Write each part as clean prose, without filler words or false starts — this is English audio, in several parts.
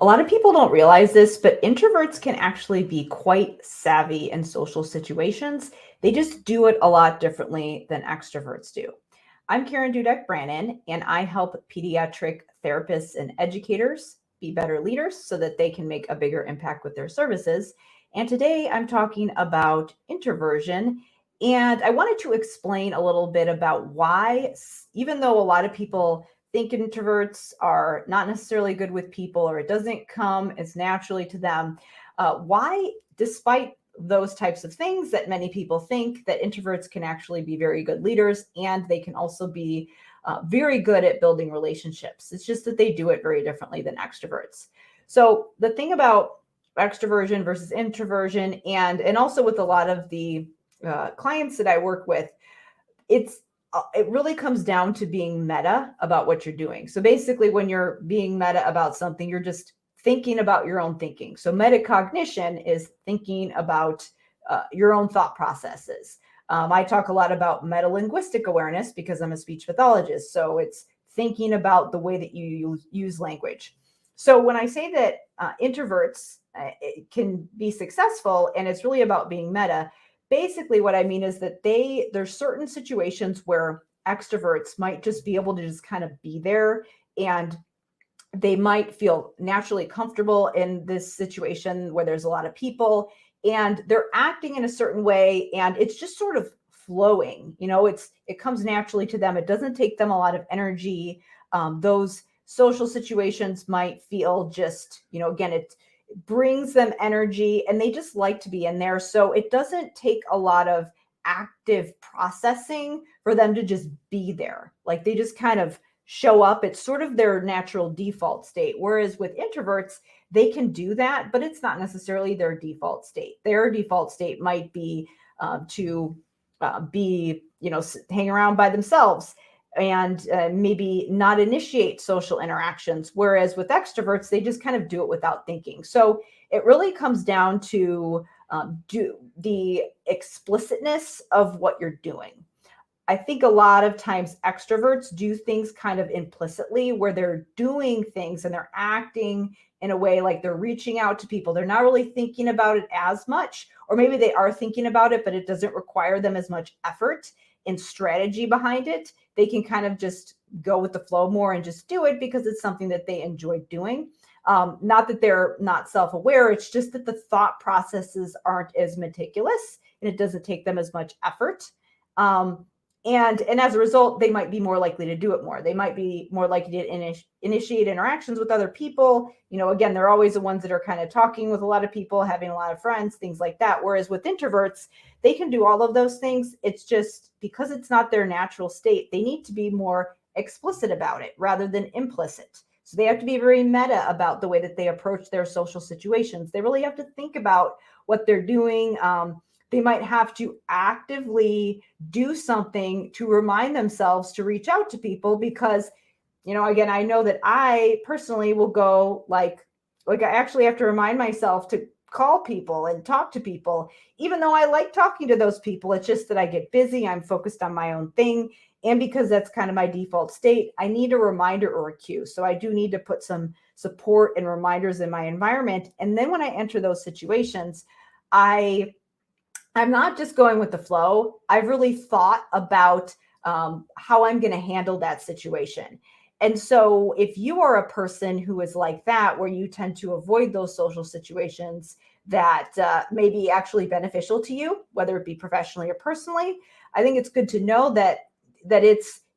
A lot of people don't realize this, but introverts can actually be quite savvy in social situations. They just do it a lot differently than extroverts do. I'm Karen Dudek-Brannan, and I help pediatric therapists and educators be better leaders so that they can make a bigger impact with their services. And today I'm talking about introversion. And I wanted to explain a little bit about why, even though a lot of people think introverts are not necessarily good with people or it doesn't come as naturally to them. Why, despite those types of things that many people think, that introverts can actually be very good leaders and they can also be very good at building relationships. It's just that they do it very differently than extroverts. So the thing about extroversion versus introversion, and also with a lot of the clients that I work with, it really comes down to being meta about what you're doing. So basically, when you're being meta about something, you're just thinking about your own thinking. So metacognition is thinking about your own thought processes. I talk a lot about meta-linguistic awareness because I'm a speech pathologist. So it's thinking about the way that you use language. So when I say that introverts can be successful and it's really about being meta, basically what I mean is that there's certain situations where extroverts might just be able to just kind of be there, and they might feel naturally comfortable in this situation where there's a lot of people and they're acting in a certain way and it's just sort of flowing. It comes naturally to them. It doesn't take them a lot of energy. Those social situations might feel just, again, it brings them energy and they just like to be in there. So it doesn't take a lot of active processing for them to just be there. Like they just kind of show up. It's sort of their natural default state. Whereas with introverts, they can do that, but it's not necessarily their default state. Their default state might be to be, hang around by themselves and maybe not initiate social interactions. Whereas with extroverts, they just kind of do it without thinking. So it really comes down to do the explicitness of what you're doing. I think a lot of times extroverts do things kind of implicitly where they're doing things and they're acting in a way like they're reaching out to people. They're not really thinking about it as much, or maybe they are thinking about it, but it doesn't require them as much effort and strategy behind it. They can kind of just go with the flow more and just do it because it's something that they enjoy doing. Not that they're not self-aware. It's just that the thought processes aren't as meticulous and it doesn't take them as much effort. And as a result, they might be more likely to do it more. They might be more likely to initiate interactions with other people. Again, they're always the ones that are kind of talking with a lot of people, having a lot of friends, things like that. Whereas with introverts, they can do all of those things. It's just because it's not their natural state, they need to be more explicit about it rather than implicit. So they have to be very meta about the way that they approach their social situations. They really have to think about what they're doing. They might have to actively do something to remind themselves to reach out to people because, again, I know that I personally will go like I actually have to remind myself to call people and talk to people, even though I like talking to those people. It's just that I get busy. I'm focused on my own thing. And because that's kind of my default state, I need a reminder or a cue. So I do need to put some support and reminders in my environment. And then when I enter those situations, I'm not just going with the flow. I've really thought about how I'm going to handle that situation. And so if you are a person who is like that, where you tend to avoid those social situations that may be actually beneficial to you, whether it be professionally or personally, I think it's good to know that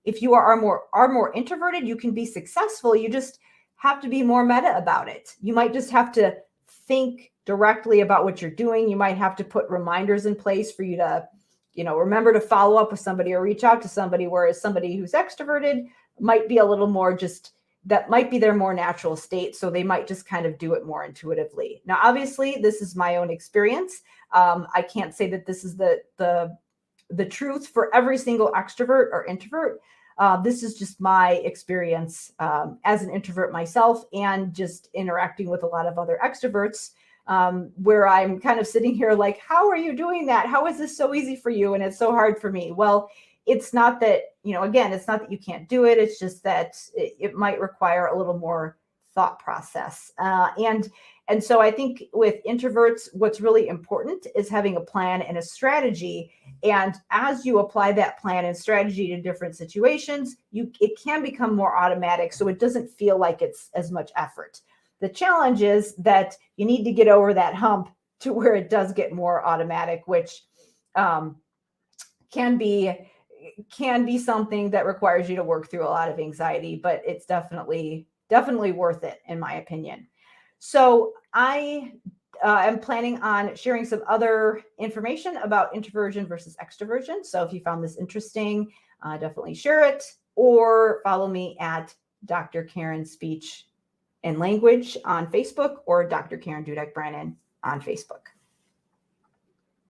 if you are more introverted, you can be successful. You just have to be more meta about it. You might just have to think directly about what you're doing. You might have to put reminders in place for you to, remember to follow up with somebody or reach out to somebody, whereas somebody who's extroverted might be a little more that might be their more natural state. So they might just kind of do it more intuitively. Now, obviously, this is my own experience. I can't say that this is the truth for every single extrovert or introvert. This is just my experience as an introvert myself and just interacting with a lot of other extroverts, where I'm kind of sitting here like, how are you doing that? How is this so easy for you? And it's so hard for me. Well, it's not that, again, it's not that you can't do it. It's just that it might require a little more thought process. And so I think with introverts, what's really important is having a plan and a strategy. And as you apply that plan and strategy to different situations, it can become more automatic. So it doesn't feel like it's as much effort. The challenge is that you need to get over that hump to where it does get more automatic, which can be something that requires you to work through a lot of anxiety, but it's definitely worth it, in my opinion. So I am planning on sharing some other information about introversion versus extroversion. So if you found this interesting, definitely share it or follow me at Dr. Karen Speech and Language on Facebook or Dr. Karen Dudek-Brannan on Facebook.